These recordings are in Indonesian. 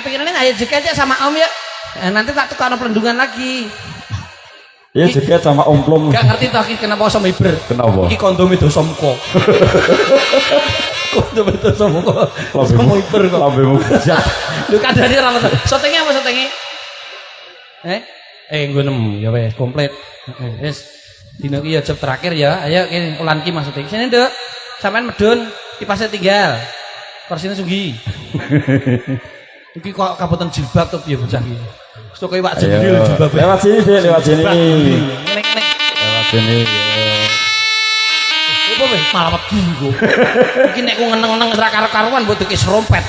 kepikirannya ayo joget aja sama Om ya. Nanti tak tukar pelindungan lagi. Iya joget sama omplom. Gak ngerti toh kenapa sama Iber. Kenapa? Iki kondom itu somko. Kondom itu somko. Sama Iber kok. Lambemu bejat. Lu kadane ora apa. Sotenge apa sotenge? Nggo nem ya wes komplit. Wis dino iki ya job terakhir ya. Ayo kene ulan ki maksudnya. Sini Nduk. Sampean medun kipasnya tinggal. Korsine sunggi. Iki kok kabutan jilbab to piye bocah iki. Sok koyo Pak Jendril jilbab. Lewat sini Dik, lewat sini. Nek. Lewat sini ya. Apa weh malah wedi kok. Iki nek ku ngeneng-neng ra karo-karuan mbok dikis rompet.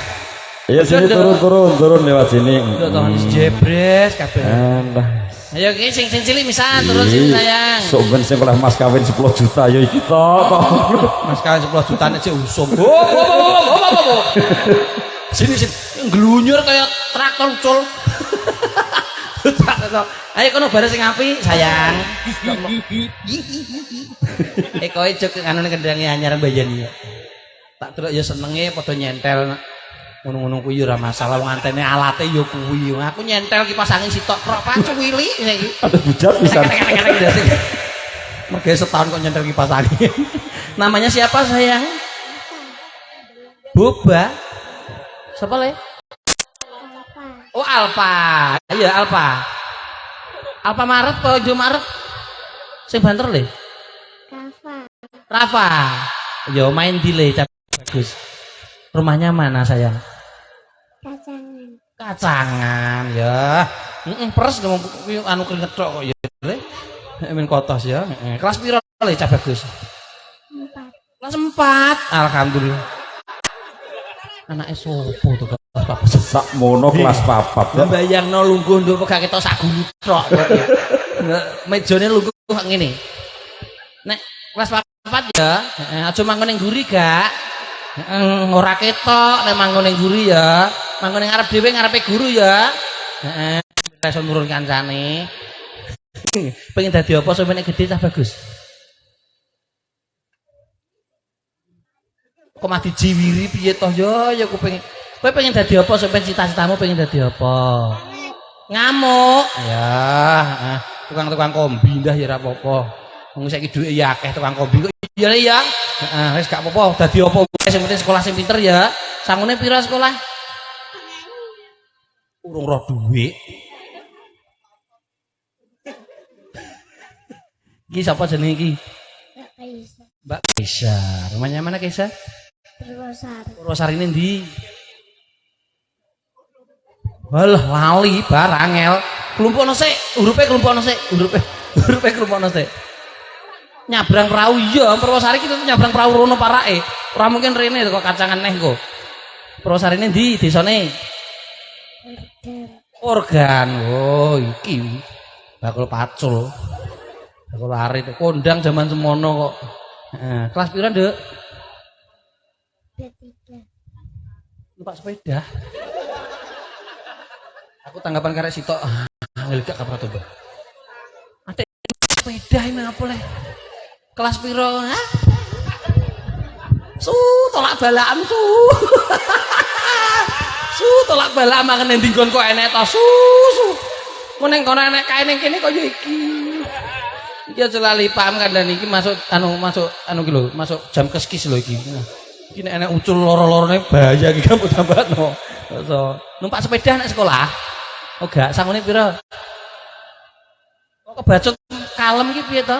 Iya sini turun lewat sini. Yo tangan jebres kabeh. Alah. Ayo ki sing cilik misan turun sini sayang. Sok ben sing oleh mas kawin 10 juta ya iki to. Mas kawin 10 juta nek sik usum. Sini nglunyur kaya traktor ucul. Ayo kono bare sing apik sayang. Kowe jek anune kendange anyar mbayan ya. Tak delok ya senenge padha nyentel ngono-ngono kuwi ora masalah wong antene alate ya kuwi. Aku nyentel kipas angin sitok krok pacu wili iki. Ada bujat pisan. Mergo setahun kok nyentel kipas angin. Namanya siapa sayang? Boba. Siapa le? Oh Alfa. Iya Alfa. Alfa Maret apa Jo Maret? Sing banter le? Rafa. Yo main di le bagus. Rumahnya mana sayang? Kacangan ya. Peres anu keringet tok kok ya le. Men kotos ya. Kelas piro le cah bagus? 4. Kelas 4. Alhamdulillah. Anake sopo to kelas 4? Sak mono kelas 4 ya. Mbayangno lungguh nduk gak ketok sak gulu tok. Mejane lungguh ngene. Nek kelas 4 ya, aja manggon ning guri gak. Ora ketok nek manggon ning guri ya. Manggon ning ngarep dhewe ngarepe guru ya. Heeh. Iso nurun kancane. Pengen dadi apa sampe nek gedhe cah bagus? Kok mah dijiwiri piye toh ya aku pengen. Kowe pengen dadi apa sampe cita-citamu pengen dadi apa? Ngamuk. Ya, tukang-tukang kombi ndah ya ora apa-apa. Wong saiki duwe ya akeh tukang kombi kok iya ya. Heeh, wis gak apa-apa. Dadi apa wae sing penting sekolah sing pinter ya. Sangune pira sekolah? Urung roh duwe. Iki sapa jenenge iki? Mbak Kaisa. Rumahnya mana Kaisa? Purwosari. Purwosari ini ndi? Walah lali bar angel. Klumpukno sik, hurufe klumpukno sik, hurufe klumpukno sik. Nyabrang perahu iya, Purwosari kita nyabrang perahu rono parake. Ora mungkin rene kok kacangan neh kok. Purwosari ini ndi desane? Organ. Oh, iki. Bakul pacul. Bakul arit kondang zaman semono kok. Heeh, kelas pira, Nduk? Numpak sepeda. Aku tanggapan karek sitok. Angel gak kapra to, Mbak. Adek sepeda iki apa le? Kelas piro? Hah? Tolak balaan tolak balaan mangan ning nggon kok enek to. Mun ning kono enek kae ning kene kok yo iki. Iki aja lali paham kandhane iki masuk ki lho, masuk jam keskis lho iki. Iki nek enek ucul loro-lorone bahaya iki kamu tambahno. So, numpak sepeda nek sekolah. Oh gak, sangune pira? Kok kebacut kalem iki piye to?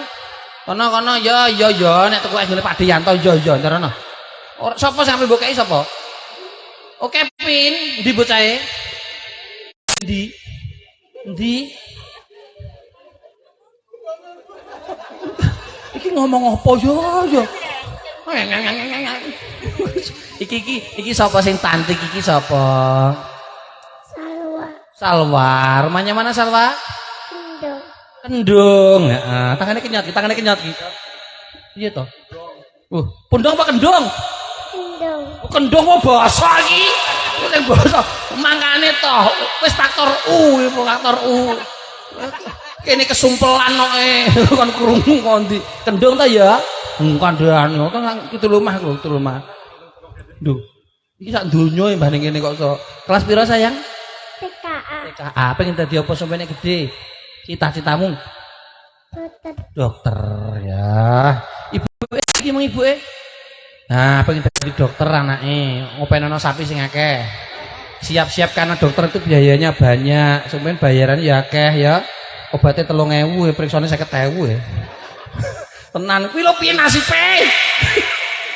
Kono ya nek tuku ngene Pak Deyanto ya ntarono. Ora sapa sing ambil mbokeki sapa? Oh Kevin, ndi bocahe? Ndi? Iki ngomong apa ya? Iki sapa sing cantik iki sapa? Salwa. Rumahnya mana Salwa? Kendung. Heeh, tangane kenyot iki. Piye to? Pundong apa kendung? Kendung apa basa iki? Nek basa mangkane to. Wis faktor U, faktor U. Kene kesumpelan kok kon krungu kondi. Kendung ta ya? Kandhane kan itu lumah lho, Duh. Iki sak donya mbah ning kene kok iso. Kelas pira sayang? Pengen dadi apa sampeyan gede? Cita-citamu? Dokter ya. Ibu iki mung ibuke. Nah, pengen dadi dokter anake. Ngopenono sapi sing akeh. Siap-siap karena dokter itu biayanya banyak. Sampeyan bayarannya ya akeh ya. Obatnya 3.000 ya, periksane 50.000 ya. Tenan kuwi lho piye nasibe?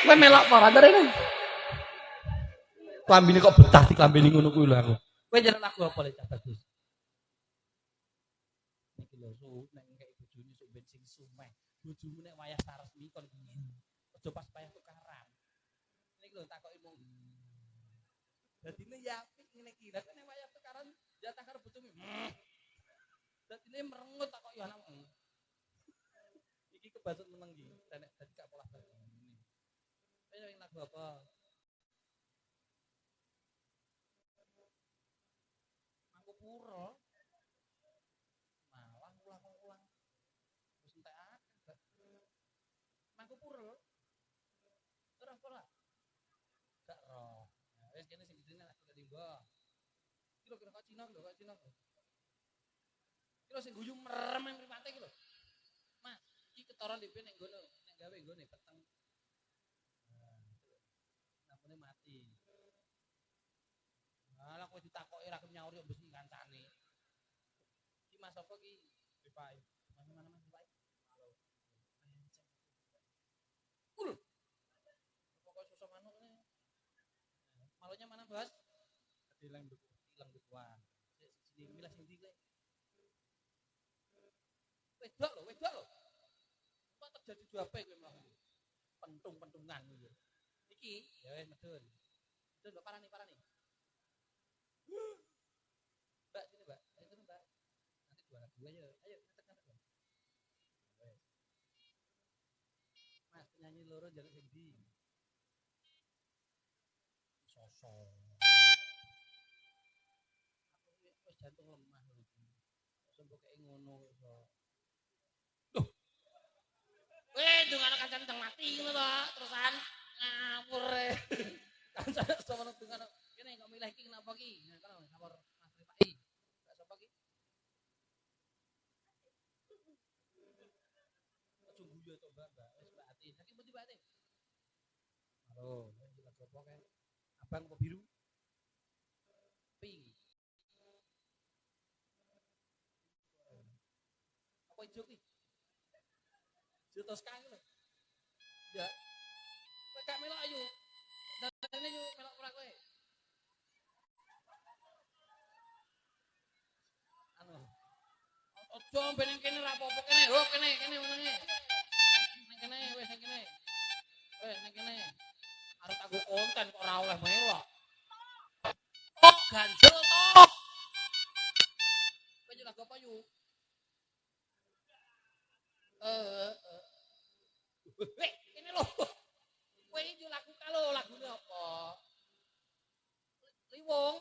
Kowe melok apa ora rene? Klambine kok betah di klambine ngono kuwi lho aku. Kowe njaluk lagu apa le Cak Bagus? Iki lho nek ngek bojone sok ben sing sumeh. Bojomu nek wayah saresmi kon aja pas wayah tukaran. Niki lho takoki mung. Dadine ya apik ngene iki. Lah nek wayah tukaran jatah karo bojomu. Dadine merengut takoki anakmu. Iki kebacut meneng iki. Nek dadi gak pola balik. Ayo yang lagu apa? Mangkupuro. Malah ulang-ulang. Terus entek akeh. Mangkupuro. Terus pola. Gak roh. Nah, wis kene sing gedene lagu tadi mbah. Kira-kira kok Cina lho, kok Cina. Kira sing guyu merem nang mripate iki lho. Mas, iki ketoran dhewe nek ngono, nek gawe nggone peteng. Nampune mati. Malah kowe ditakoki ra nyauri mbes kancane. Iki Mas apa iki? Pipai. Mas mana Mas Pipai? Halo. Pokok susu manuk ini. Malunya mana, Bos? Hilang dukuan. Sini milah sini kowe. Wedok lho. Kok terjadi duape kowe mlaku? Pentung-pentungan iki. Iki ya wis medun. Medun Mbak parani. Mbak sini Mbak. Ayo Mbak. Nanti juara dua ya. Ayo tekan. Mas penyanyi loro njaluk sing ndi? Sosok. Aku wis jantung lemah lho iki. Sampai kayak ngono iso. Loh. Dungane kancane teng mati ngono to, terusan ngawur e. Kancane sama dungane. Kene kok milih iki kenapa ki? Nah, kalau ngawur Mas Rifai. Gak sapa ki? Sungguh ya to Mbak. Wis Mbak Ati. Saiki mesti Mbak Ati. Halo, lagi apa kae? Abang apa biru? Pink. Apa ijo ki? Jutos kang lho. Ya. Kowe gak melok ayo. Dadane yo melok ora kowe. Anu. Ojo ben kene ra apa-apa kene. Oh kene menenge. Ning kene wis ning kene. Wis ning kene. Arep aku konten kok ora oleh melok. Oh ganjel to. Kowe yo lagu apa yo? Ini loh. Kowe iki lagu kalo lagune apa? Liwong.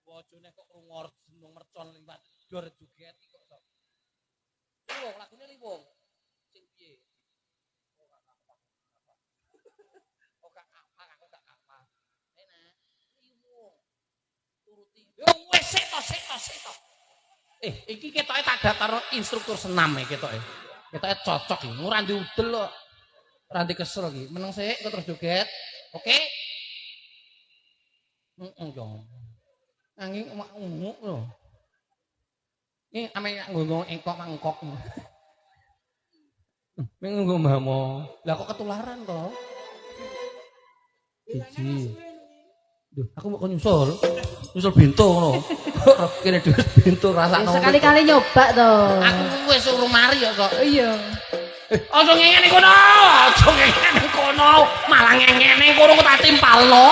Bojone kok rungor jeneng mercon liwat dor joget kok sok. Liwong lagune Liwong. Sing piye? Oh gak apa, aku gak apa. Enak. Liwong. Turuti. Yo wis seto. Iki ketoke tak daftar instruktur senam ketoke. Ketoke cocok iki, ora diudel kok. Ora kesel iki. Meneng sik kok terus joget. Oke? Yo. Angin umuk lho. Ini ame nggo engkok. Nggo mamo. Lah kok ketularan to? Siji. Duh, aku mau nyusul bintu ngono. Kene dhuwit bintu rasakno. Sekali-kali nyoba to. Aku wis suruh mari ya kok. Iya. Aja ngene kono. Malah ngene kono kok tak timpalno.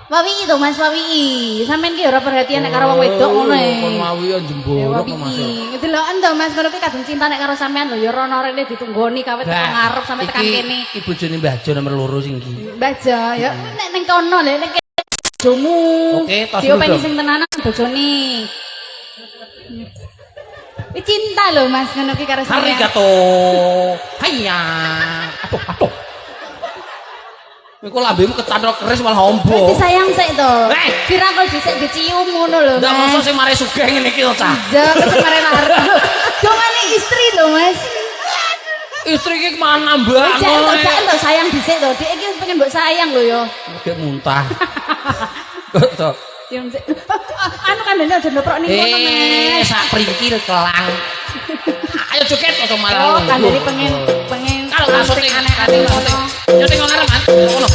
Wawi itu Mas Wawi. Sampeyan ki ora perhatian nek karo wong wedok ngono e. Kon wawi ya jemboro kok Mas. Ngedeloken to Mas, kono ki kadung cinta nek karo sampean lho ya rono rene ditunggoni kawit tekan ngarep sampe tekan kene. Iki bojone Mbah Jo nomor 2 sing iki. Mbah Jo ya nek ning kono lho nek bojomu. Oke, tos. Diopeni sing tenanan bojone. Cinta lho Mas ngono ki karo sampean. Arigato. Hai. iya. Aduh. Iku lambemu kecantol keris malah ombo. Berarti sayang sik to. Eh. Kira kok dhisik dicium ngono lho. Ndak Mas. mosok sing mare sugih ngene iki to, Cah. Jangan kemarin larut. Dongane istri lho, Mas. Istri iki mana mbak? Jangan to sayang dhisik to. Dek iki pengen mbok sayang lho ya. Kayak muntah. Kok to? Cium sik. Anu kandhane aja ndoprok ning kono, Mas. Sak pringkil kelang. Ayo joget kok malah. Oh, kandhane pengen Kalau masuk ning aneh-aneh ngono. Yo ning ngarep, Man. Ngono.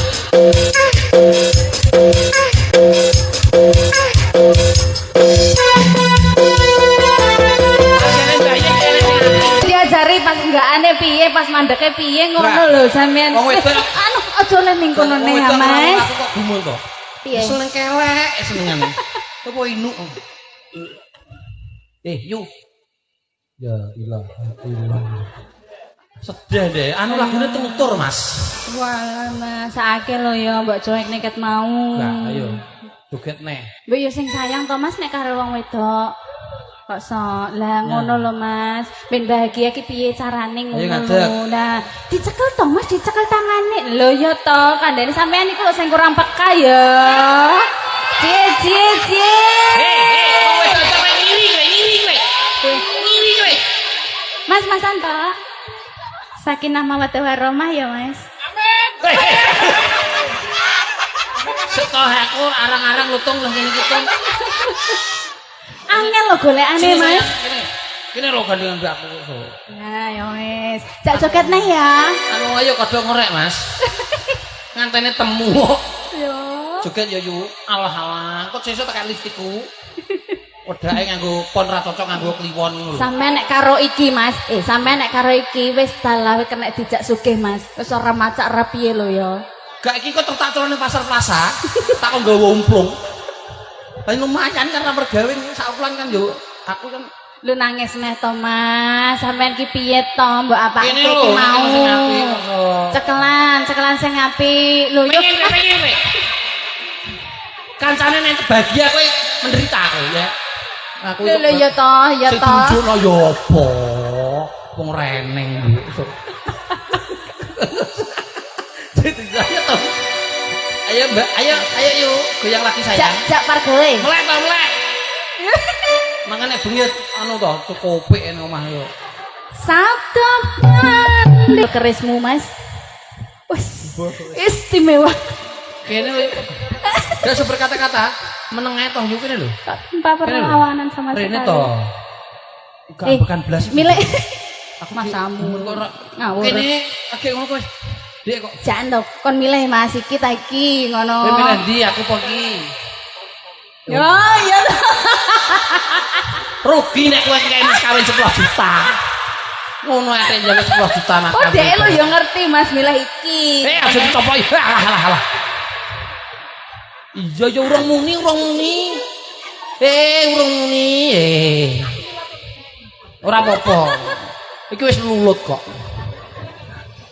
Diajari pas enggak aneh piye, pas mandeke piye ngono lho sampean. Wong wedok Anu aja oleh ning kono ne ya, Mas. Aku kok gumul to. Piye? Seneng kelek senengane. Apa inu? Yu. Ya ilah. Sedih deh, anu lagune tutur, Mas. Wah, Mas, saake lho ya mbok cuek neket mau. Lah, ayo. Joget neh. Mbok yo sing sayang to, Mas, nek karo wong wedok. Kok sok. Lah ngono lho, Mas. Ben bahagia ki piye carane ngono lho. Nah, dicekel to, Mas, dicekel tangane. Lho ya to, kandhane sampean iku sing kurang peka ya. Cie. Wong wedok sampe ngiri kowe. Mas Anto. Sakinah mawaddah warahmah ya, Mas. Setoh aku arang-arang lutung lah ngene iki, Tom. Angel lho golekane, Mas. Kene lho gandeng mbak aku. Nah, ya wis. Jak joget neh ya. Anu ayo kodho ngorek, Mas. Ngantene temu. Yo. Joget yo yu. Alah. Kok sesuk tekan listiku. Wedake nganggo pon ra cocok nganggo kliwon ngono lho. Sampe nek karo iki, Mas. Sampe nek karo iki wis dalah kena dijak sugih, Mas. Wis ora macak ra piye lho ya. Gak iki kok tertatur ning pasar plaza. Tak kok nggawa umplung. Lah lumayan kan ra pergawe saulan kan yo. Aku kan Lu nangis neh to, Mas. Sampean ki piye to, mbok apake Kene iki lho, mau? sing apik kok. Cekelan sing apik. Lho yo. Pengen. Kancane nek bahagia kowe menderita kowe ya. Aku Lho ya to, ya to. Tunjukno ya apa? Wong reneng iki. Jadi saya to. Ayo Mbak, ayo yuk, goyang lagi sayang. Jak pargawe. Melek. Mangane bengi anu to, cukupik ning omah yo. Satapan kerismu, Mas. Wis istimewa. Kene lho. Gak usah berkata-kata, meneng ae toh yo kene lho. Tanpa perlawanan sama sekali. Rene toh. Gak bukan blas. Milih. Aku Masamu. ngawur. Kene agek ngono kowe. Dek kok. Jan to, kon milih Mas iki ta iki ngono. Kowe milih ndi aku po iki. Yo, iya. Rugi nek kowe kae mas kawin 10 juta. Ngono ae njaluk 10 juta mas Oh, kawin. dek lo yo ngerti Mas milih iki. Aja dicopoki. Alah. Iya ya urung muni. Urung muni. Ora apa-apa. Iki wis lulut kok.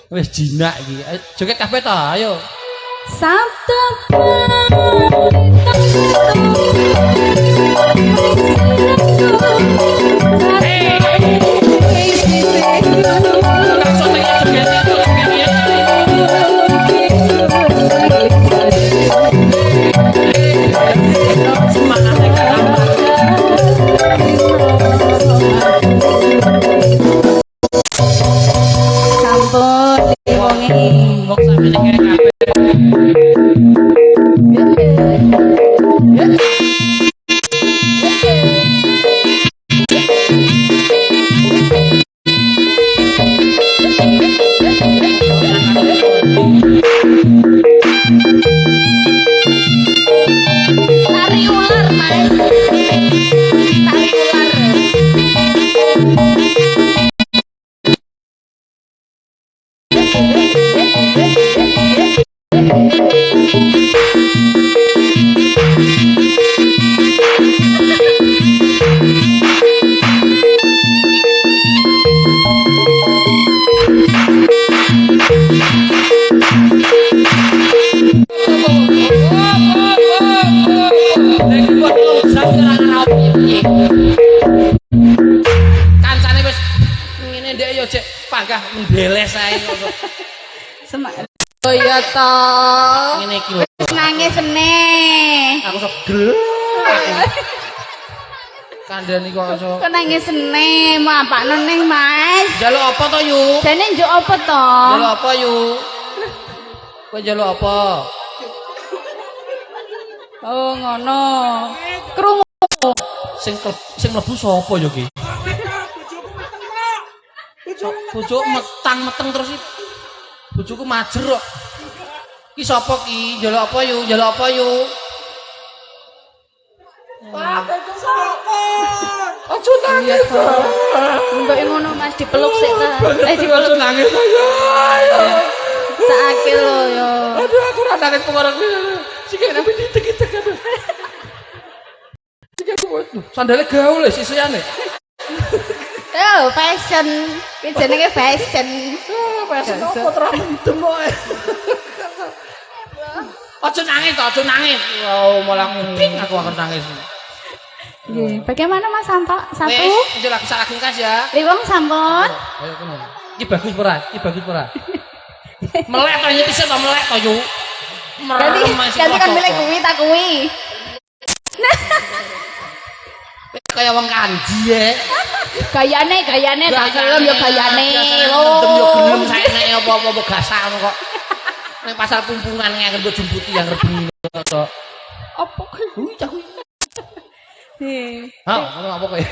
Wis jinak iki. Ayo joget kabeh ta, ayo. Sampun diwongi. Wong sampeyan kabeh. Tari ular, Mas. Tari ular. beles ae kok. Oh iya to. Ngene iki lho. Nangis ne. Aku sok gel. Kandhani kok iso. Kok nangis ne, mau apa ning Mas? Njaluk apa to yu? Jane njuk apa to? Njaluk apa yu? Kowe njaluk apa? Oh ngono. Krungu. Sing mlebu sapa ya ki? Bojoku metang-meteng terus iki. Bojoku majer kok. Ki sapa ki? Njaluk apa yu? Njaluk apa yu? Aja nangis to. Mbok ngono Mas dipeluk sik ta. Dipeluk nangis to ya. Sakit lho yo. Aduh aku ora nangis pengarang iki. Sikile nembe ditek-tek aduh. Sandale gaul wis isiyane. Oh, fashion. Ki jenenge fashion. Fashion opo terus mendem kok. Aja nangis to, aja nangis. Oh, malah ping aku akan nangis. Nggih, bagaimana Mas Santo? Satu. Wis, njol lagu sak lagu kas ya. Liwang sampun. Ayo kono. Iki bagus ora? Iki bagus ora? Melek to iki sik to melek to yu. Ganti kan milih kuwi tak kuwi. Kaya wong kanji ya. Gayane tak kelem yo gayane. Mendem yo gelem saeneke apa-apa gasah kok. Ning pasar pumpungan ngeken mbok jumputi yang rebengi kok. Apa kuwi? Cah kuwi. Ha, ngono apa kowe?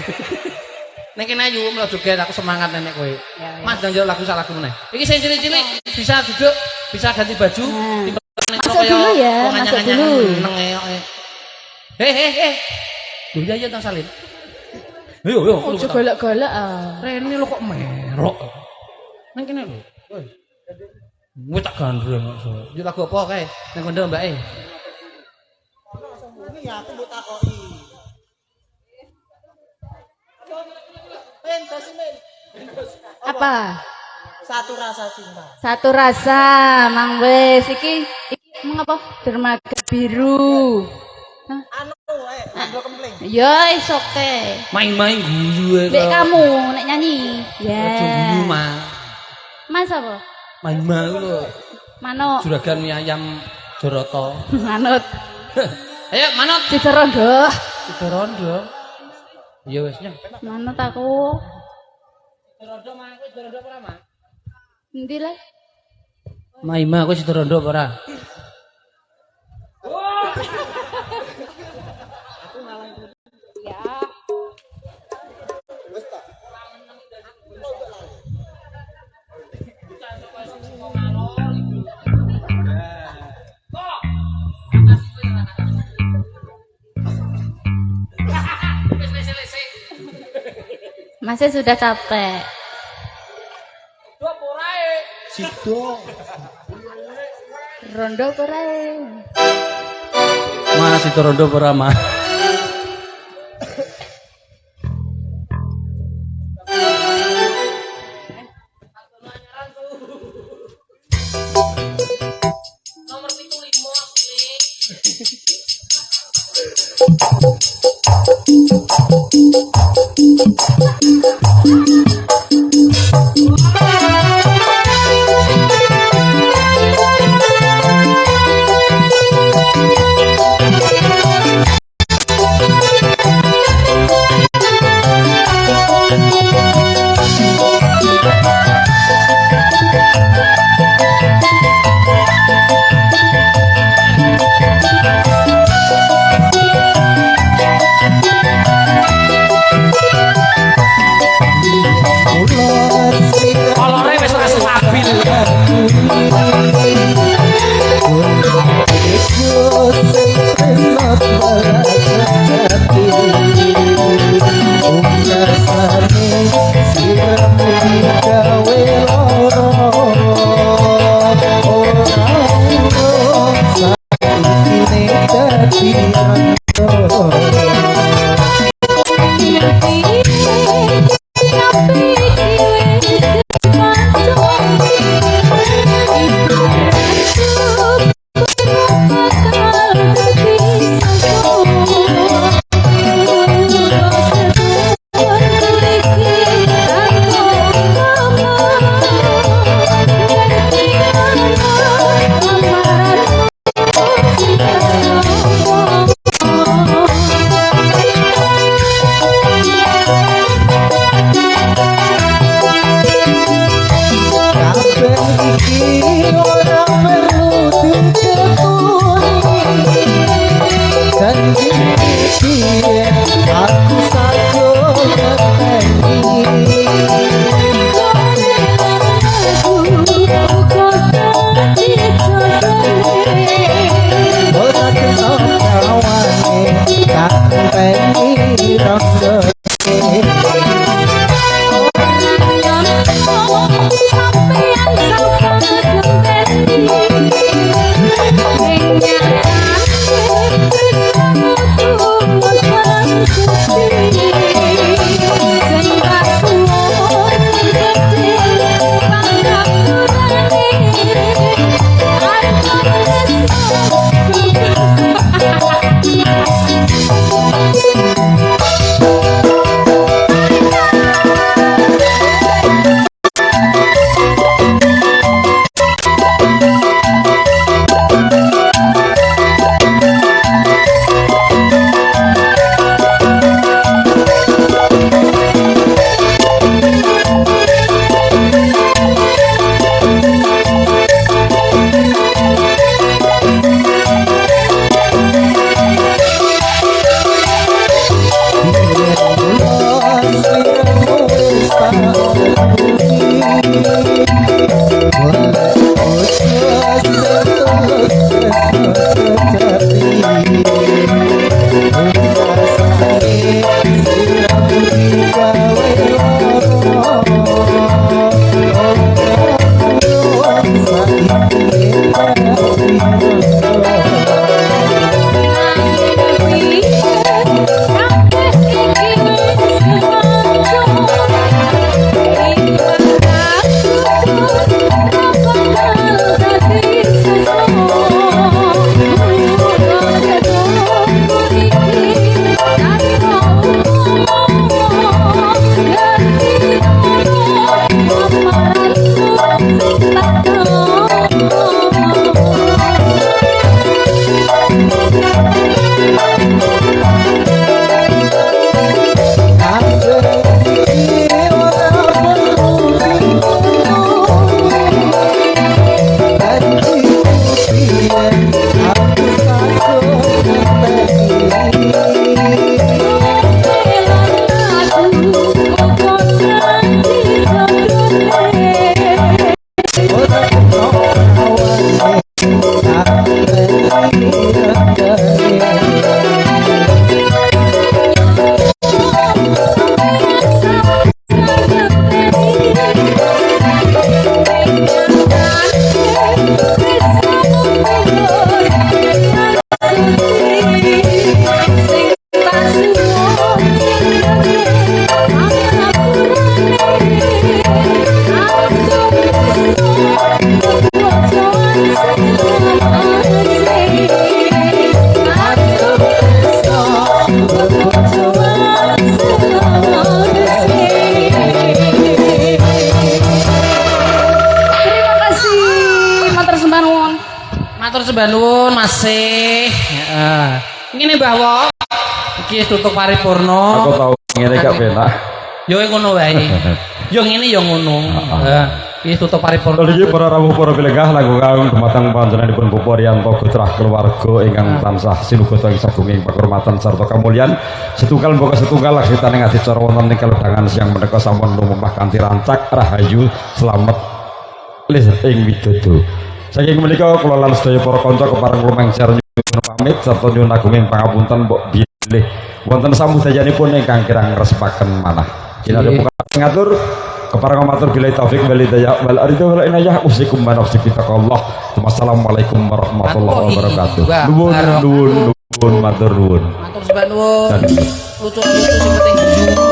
Ning kene ayu mlebu joget aku semangat nenek kowe. Mas ndang njaluk lagu sak lagu meneh. Iki sing cilik-cilik bisa duduk, bisa ganti baju, Masuk dulu ya, masuk dulu. He. Lho ya Tang Salim. Yo. Ojo golek-golek ah. Rene lho kok merok. Nang kene lho. Wis tak gandreng kok. Yo lagu apa kae? Nang kondo mbake. Ini ya aku mbok takoki. Men. Apa? Satu rasa cinta. Satu rasa, Mang wis iki mengapa dermaga biru. Hah? Anu ambil kempling. Ya is oke. Main-main guyu Mbek kamu nek nyanyi. Ya. Aja guyu mah. Mas apa? Main-main lho. Manuk. Juragan mie ayam Joroto. Manut. Ayo manut. Cicerondo. Rondo. Ya wis nyang. Manut aku. Rondo mah kowe Rondo apa ora, Mas? Endi le? Maima kowe sida rondo apa ora? Masih sudah capek. Sido. Rondo perae. Mas sida rondo apa ora, Mas? Matur sembah nuwun masih. Heeh. Ngene Mbah Wok. Iki tutuk paripurna. Aku tahu ngene gak penak. Yo ngono wae. Yo ngene yo ngono. Heeh. Iki tutuk paripurna. Niki para rawuh para pilenggah langkung kawin dumateng panjenenganipun Bapak Riyanto putrah keluarga ingkang tansah sinubrata ing sagunging pakurmatan sarta kamulyan. Setunggal mbaka setunggal laksitane ngadicara wonten ing kalodhangan siang menika sampun lumampah kanthi rancak rahayu slamet lis ing widodo. Saking menika kula lan sedaya para kanca kepareng lumengser nyuwun pamit sarta nyuwun agunging pangapunten mbok bilih wonten sambudayanipun ingkang kirang ngresepaken manah. Jinadya ngatur kepareng matur billahi taufik wal hidayah wal arida wal inayah usikum wa nafsi bitaqallah. Wassalamualaikum warahmatullahi wabarakatuh. Nuwun matur nuwun. Matur sembah nuwun. Lucu sing penting.